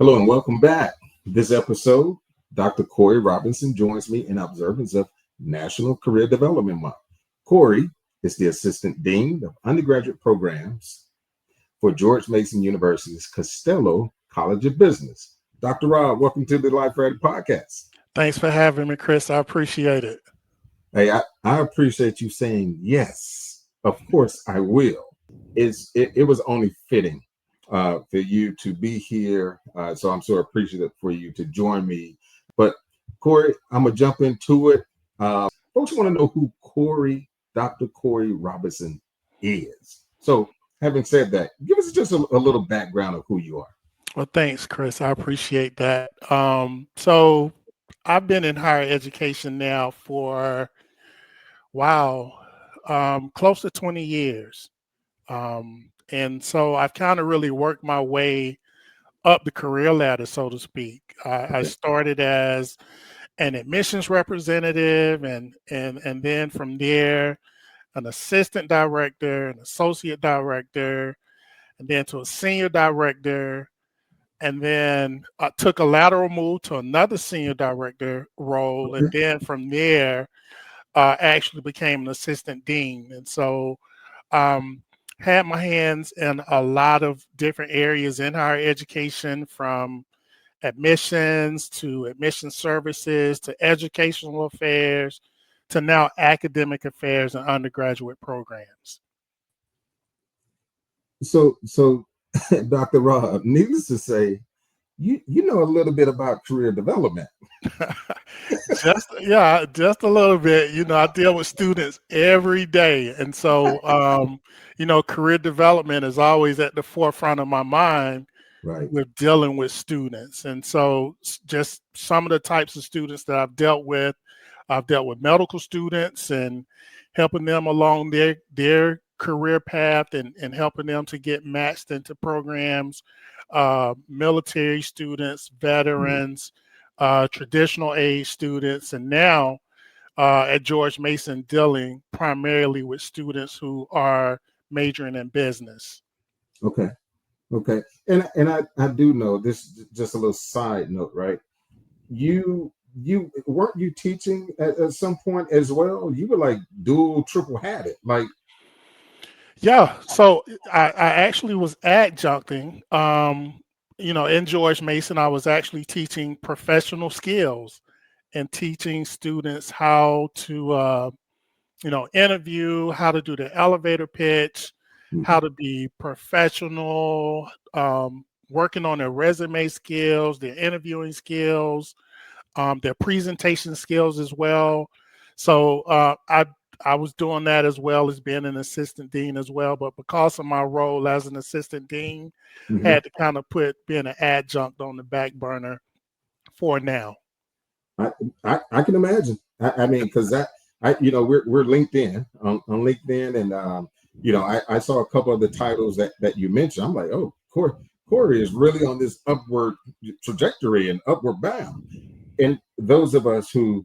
Hello and welcome back. This episode, Dr. Corey Robinson joins me in observance of National Career Development Month. Corey is the Assistant Dean of Undergraduate Programs for George Mason University's Costello College of Business. Dr. Rob, welcome to the Life Ready podcast. Thanks for having me, Chris. I appreciate it. Hey, I appreciate you saying yes. Of course I will. It was only fitting for you to be here. So I'm so appreciative for you to join me. But Corey, I'm going to jump into it. Folks want to know who Dr. Corey Robinson is. So having said that, give us just a little background of who you are. Well, thanks, Chris. I appreciate that. So I've been in higher education now for, close to 20 years. And so I've kind of really worked my way up the career ladder, so to speak. I started as an admissions representative and then from there, an assistant director, an associate director, and then to a senior director. And then I took a lateral move to another senior director role. And then from there, actually became an assistant dean. And so had my hands in a lot of different areas in higher education, from admissions to admission services to educational affairs to now academic affairs and undergraduate programs. So Dr. Rob, needless to say, you know a little bit about career development. just a little bit. I deal with students every day. And so, career development is always at the forefront of my mind. Right. With dealing with students. And so just some of the types of students that I've dealt with medical students and helping them along their career path and helping them to get matched into programs, military students, veterans, traditional age students, and now at George Mason dealing primarily with students who are majoring in business. Okay. And I do know this, just a little side note, right? You weren't you teaching at some point as well? You were like triple hatted, like. Yeah, so I actually was adjuncting. In George Mason, I was actually teaching professional skills and teaching students how to, interview, how to do the elevator pitch, how to be professional, working on their resume skills, their interviewing skills, their presentation skills as well. So I was doing that as well as being an assistant dean as well. But because of my role as an assistant dean, had to kind of put being an adjunct on the back burner for now. I can imagine. I mean, because we're LinkedIn on LinkedIn, and I saw a couple of the titles that you mentioned. I'm like, oh, Corey is really on this upward trajectory and upward bound. And those of us who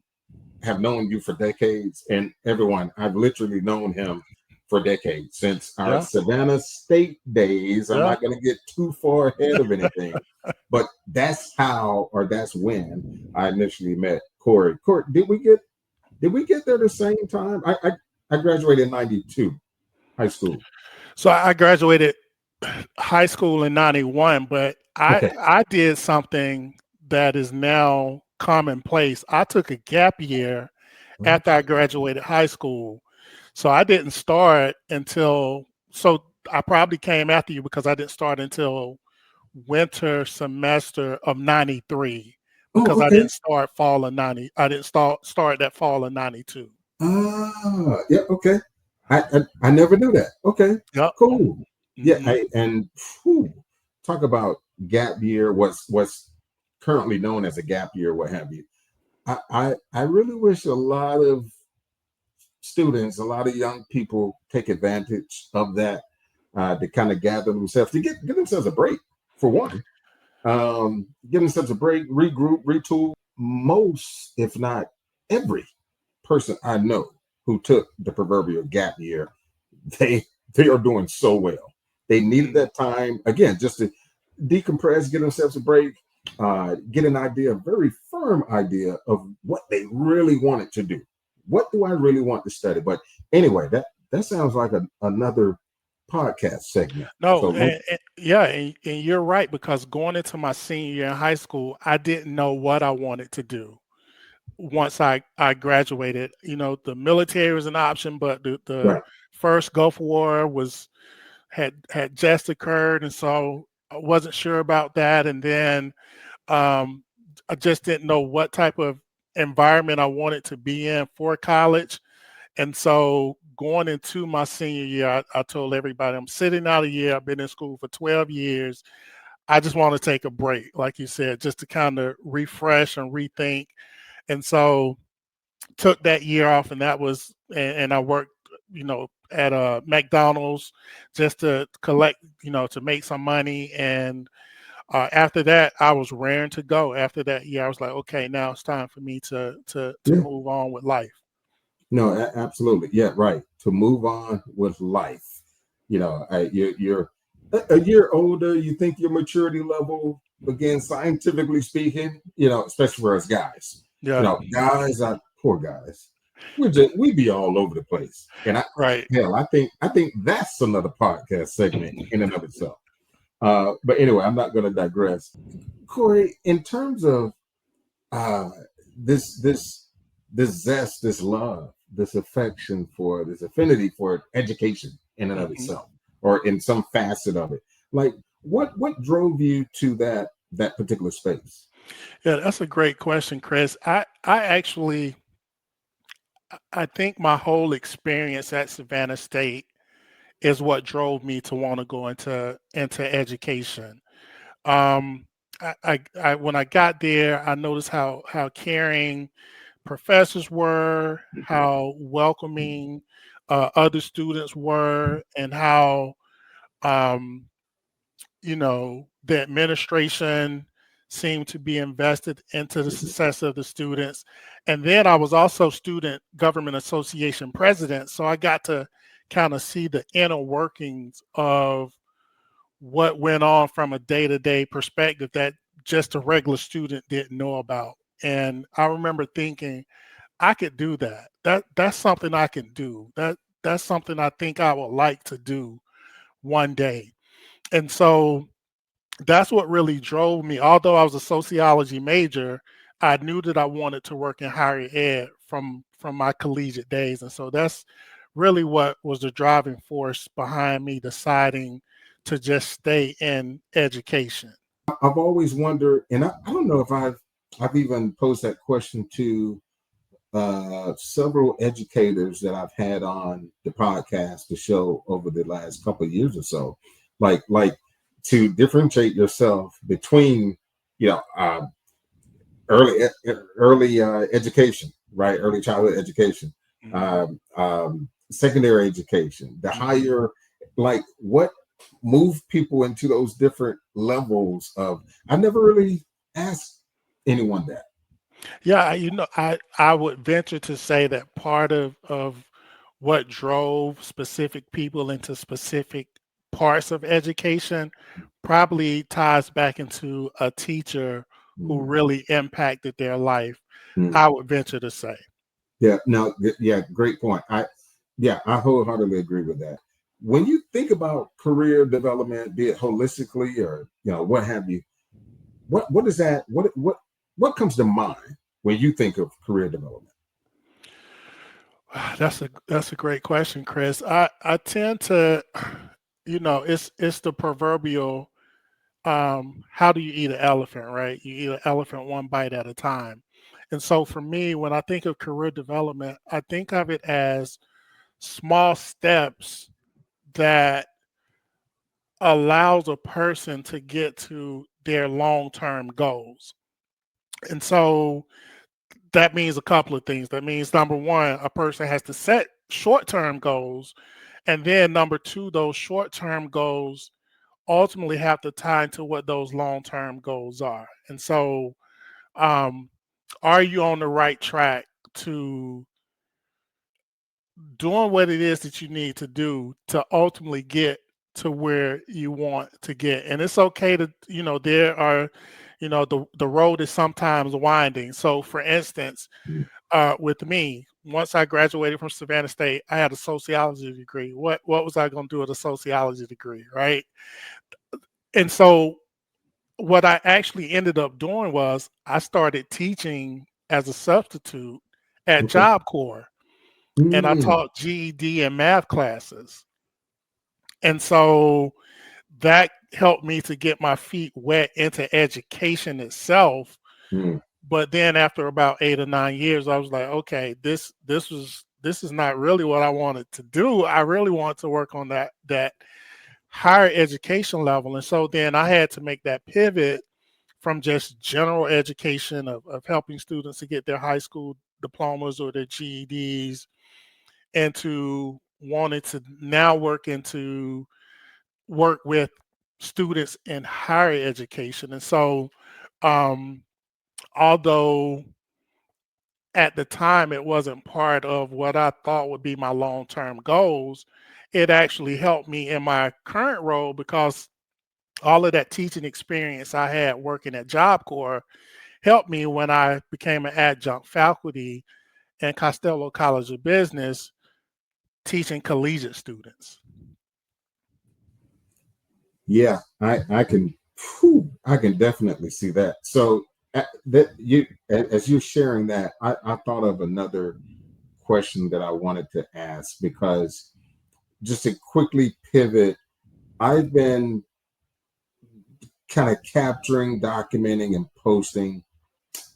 have known you for decades, and everyone, I've literally known him for decades, since our Savannah State days. I'm not going to get too far ahead of anything, but that's when I initially met Corey. Corey, did we get there the same time? I graduated in 92 high school. So I graduated high school in 91, but I did something that is now commonplace. I took a gap year after I graduated high school. So I didn't start so I probably came after you because I didn't start until winter semester of 93 because I didn't start fall of 90. I didn't start that fall of 92. Yeah. Okay. I never knew that. Okay. Yep. Cool. Yeah. Talk about gap year. What's currently known as a gap year, what have you. I really wish a lot of students, a lot of young people take advantage of that to kind of gather themselves, to give themselves a break, for one. Give themselves a break, regroup, retool. Most, if not every person I know who took the proverbial gap year, they are doing so well. They needed that time, again, just to decompress, give themselves a break, get an idea, a very firm idea of what they really wanted to do. What do I really want to study? But anyway, that sounds like another podcast segment. No, So yeah, and you're right, because going into my senior year in high school, I didn't know what I wanted to do once I graduated. The military was an option, but the right, first Gulf War had just occurred, and so I wasn't sure about that. And then um, I just didn't know what type of environment I wanted to be in for college. And so going into my senior year, I told everybody, I'm sitting out a year. I've been in school for 12 years. I just want to take a break, like you said, just to kind of refresh and rethink. And so took that year off, and that was, and I worked, at a McDonald's just to collect, to make some money. And after that, I was raring to go. After that year, I was like, okay, now it's time for me to yeah, move on with life. no, absolutely, yeah, right. To move on with life, you're a year older. You think your maturity level, again, scientifically speaking, especially for us guys, Yeah, guys are poor guys. We be all over the place, and right. I think that's another podcast segment in and of itself. But anyway, I'm not going to digress. Corey, in terms of uh, this this this zest, this love, this affection for this affinity for education in and of Mhm. itself, or in some facet of it, like what drove you to that particular space? Yeah, that's a great question, Chris. I actually I think my whole experience at Savannah State is what drove me to want to go into education. Um, I when I got there, I noticed how caring professors were, how welcoming other students were, and how um, the administration seemed to be invested into the success of the students. And then I was also student government association president, so I got to kind of see the inner workings of what went on from a day-to-day perspective that just a regular student didn't know about. And I remember thinking, I could do that. That's something I can do. That's something I think I would like to do one day. And so that's what really drove me. Although I was a sociology major, I knew that I wanted to work in higher ed from my collegiate days. And so that's really what was the driving force behind me deciding to just stay in education. I've always wondered, and I don't know if I've even posed that question to several educators that I've had on the podcast, the show over the last couple of years or so, like to differentiate yourself between you know uh, early education, right? Early childhood education, Mhm, secondary education, the mhm. higher, like what moved people into those different levels of. I never really asked anyone that. Yeah, I would venture to say that part of what drove specific people into specific parts of education probably ties back into a teacher who Mm. really impacted their life. Mm. I would venture to say. Yeah, no, yeah, great point. I wholeheartedly agree with that. When you think about career development, be it holistically or what have you, what is that? What comes to mind when you think of career development? That's a great question, Chris. I tend to, it's the proverbial how do you eat an elephant, right? You eat an elephant one bite at a time. And so for me, when I think of career development, I think of it as small steps that allows a person to get to their long-term goals. And so that means a couple of things. That means number one, a person has to set short-term goals. And then number two, those short-term goals ultimately have to tie into what those long-term goals are. And so um, are you on the right track to doing what it is that you need to do to ultimately get to where you want to get? And it's okay to, there are the road is sometimes winding. So for instance, with me, once I graduated from Savannah State, I had a sociology degree. What was I going to do with a sociology degree, right? And so what I actually ended up doing was I started teaching as a substitute at Okay. Job Corps, and I Mm, taught GED and math classes. And so that helped me to get my feet wet into education itself. mm, But then after about 8 or 9 years, I was like, okay, this is not really what I wanted to do. I really want to work on that higher education level. And so then I had to make that pivot from just general education of helping students to get their high school diplomas or their GEDs into wanting to now work with students in higher education. And so um, although at the time it wasn't part of what I thought would be my long-term goals, it actually helped me in my current role because all of that teaching experience I had working at Job Corps helped me when I became an adjunct faculty in Costello College of Business teaching collegiate students. yeah, I can definitely see that. So as you're sharing that, I thought of another question that I wanted to ask because just to quickly pivot, I've been kind of capturing, documenting, and posting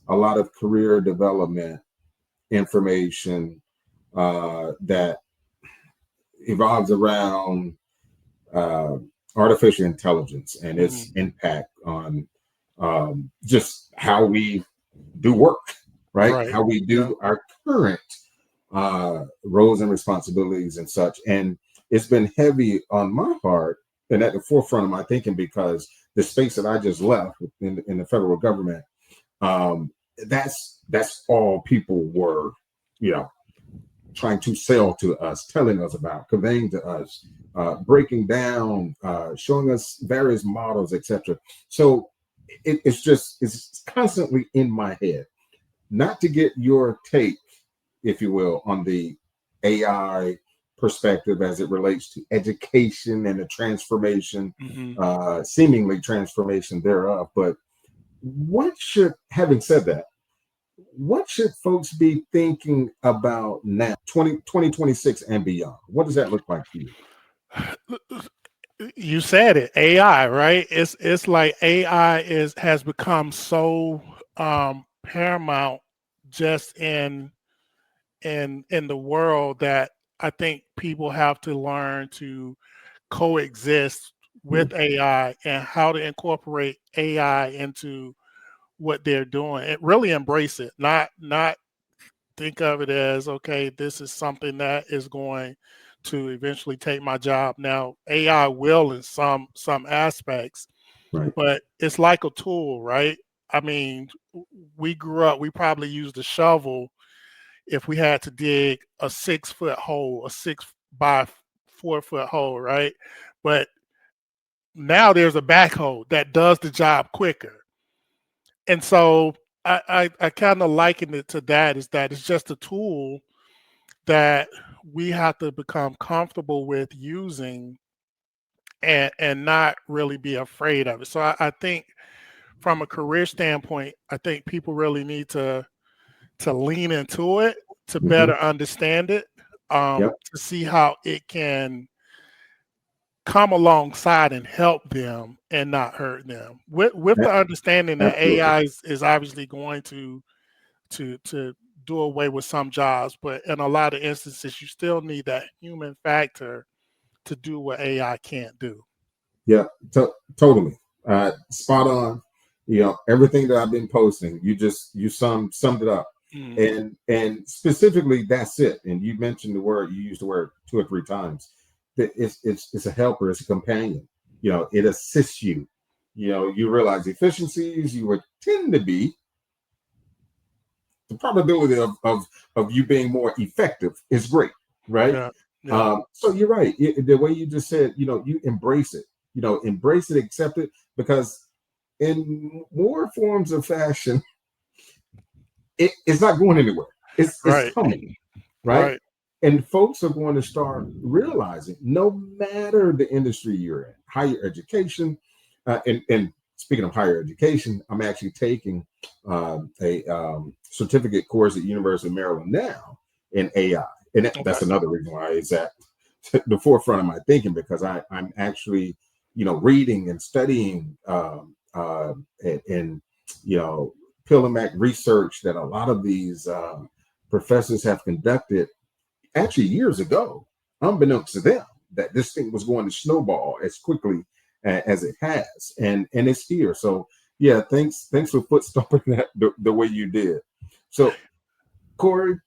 a lot of career development information that evolves around uh, artificial intelligence and its Mhm. impact on just how we do work, right? Right. How we Yeah. do our current roles and responsibilities and such. And it's been heavy on my heart and at the forefront of my thinking because the space that I just left in the federal government, um, that's all people were, you know, trying to sell to us, telling us about, conveying to us, breaking down, showing us various models, etc. So it's constantly in my head. Not to get your take, if you will, on the AI perspective as it relates to education and the transformation, Hmm. seemingly transformation thereof, but having said that, what should folks be thinking about now, 2026 and beyond? What does that look like to you? You said it, AI, right? It's like AI is has become so paramount just in the world that I think people have to learn to coexist Mm, with AI and how to incorporate AI into what they're doing and really embrace it. Not think of it as okay, this is something that is going to eventually take my job. Now, AI will in some aspects, right. but it's like a tool, right? I mean, we grew up, we probably used a shovel if we had to dig a 6 foot hole, a 6 by 4 foot hole, right? But now there's a backhoe that does the job quicker. And so I kind of liken it to that is that it's just a tool that we have to become comfortable with using and not really be afraid of it. So I think from a career standpoint, I think people really need to lean into it to Hmm. better understand it, Yep. to see how it can come alongside and help them and not hurt them. With the a- understanding that Absolutely. AI is obviously going to do away with some jobs, but in a lot of instances, you still need that human factor to do what AI can't do. Yeah. Totally. Spot on. You know, everything that I've been posting, you summed it up. Mhm. And specifically that's it. And you mentioned you used the word two or three times. That it's a helper, it's a companion. You know, it assists you. You know, you realize efficiencies you would tend to be, the probability of you being more effective is great, right? Yeah, yeah, So you're right. The way you just said, you know, you embrace it, embrace it, accept it, because in more forms of fashion, it's not going anywhere. It's Right. coming, right? Right. And folks are going to start realizing, no matter the industry you're in, higher education, and speaking of higher education, I'm actually taking a certificate course at University of Maryland now in AI, and that's Okay. another reason why it's at the forefront of my thinking, because I'm actually, reading and studying and peeling back research that a lot of these professors have conducted actually years ago, unbeknownst to them, that this thing was going to snowball as quickly as it has, and it's here. So yeah, thanks for foot stomping that the way you did. So Corey,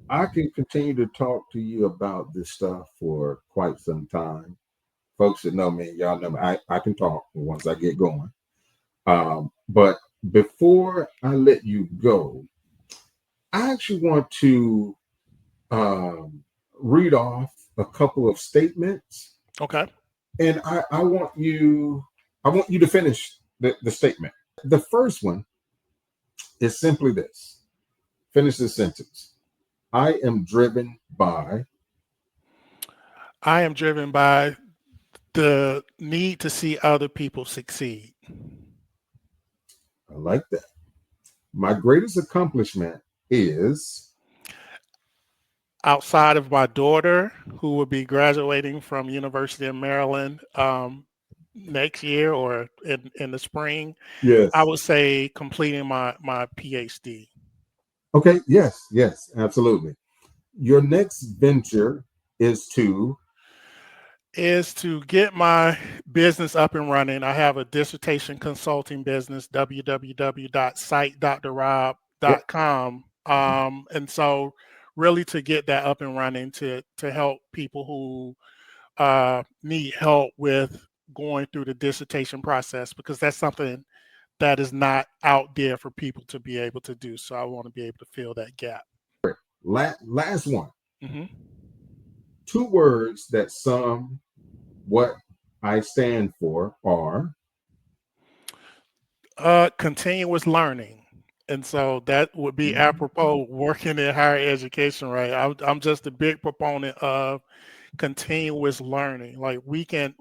I can continue to talk to you about this stuff for quite some time. Folks that know me, y'all know me, I can talk once I get going. But before I let you go, I actually want to read off a couple of statements, Okay. and I want you to finish the statement. The first one is simply this. Finish this sentence. I am driven by. I am driven by the need to see other people succeed. I like that. My greatest accomplishment is. Outside of my daughter, who will be graduating from University of Maryland next year or in the spring, I Yes. would say completing my PhD. Okay. Yes, absolutely. Your next venture is to. Is to get my business up and running. I have a dissertation consulting business, Yep. www.sitedrrob.com. And so really to get that up and running to help people who need help with going through the dissertation process, because that's something that is not out there for people to be able to do. So I want to be able to fill that gap. Last one. hmm Two words that sum what I stand for are. Continuous learning. And so that would be apropos working in higher education, right? I'm just a big proponent of continuous learning. Like we can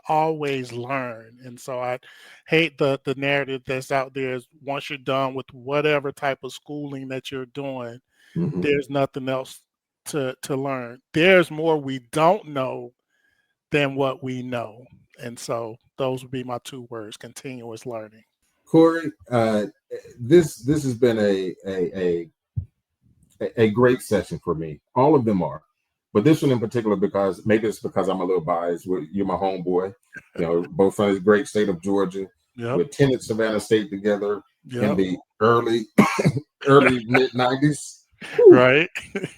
always learn. And so I hate the narrative that's out there is once you're done with whatever type of schooling that you're doing, Mhm. there's nothing else to learn. There's more we don't know than what we know. And so those would be my two words: continuous learning. Corey, this has been a great session for me. All of them are, but this one in particular, because maybe it's because I'm a little biased. You're my homeboy, both from the great state of Georgia. We Yep. attended Savannah State together in Yep. the early mid '90s. Right.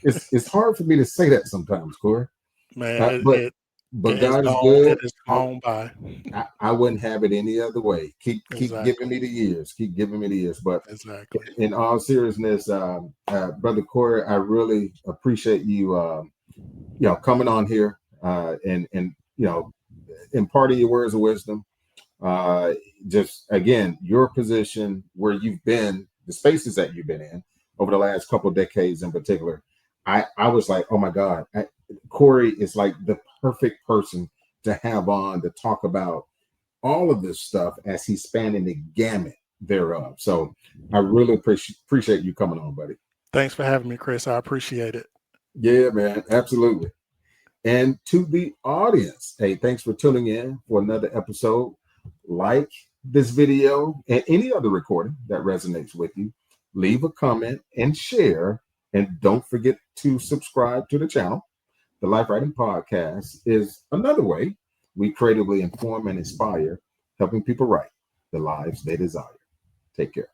It's hard for me to say that sometimes, Corey. Man, But it is God is gone. It good. is gone by. I wouldn't have it any other way. Keep giving Exactly. me the years. Keep giving me the years. But Exactly. in all seriousness, Brother Corey, I really appreciate you, coming on here and imparting your words of wisdom. Just again, your position where you've been, the spaces that you've been in over the last couple of decades in particular. I was like, oh my God, Corey is like the perfect person to have on to talk about all of this stuff as he's spanning the gamut thereof. So I really appreciate you coming on, buddy. Thanks for having me, Chris. I appreciate it. Yeah, man, absolutely. And to the audience, hey, thanks for tuning in for another episode. Like this video and any other recording that resonates with you, leave a comment and share. And don't forget to subscribe to the channel. The Life Writing Podcast is another way we creatively inform and inspire, helping people write the lives they desire. Take care.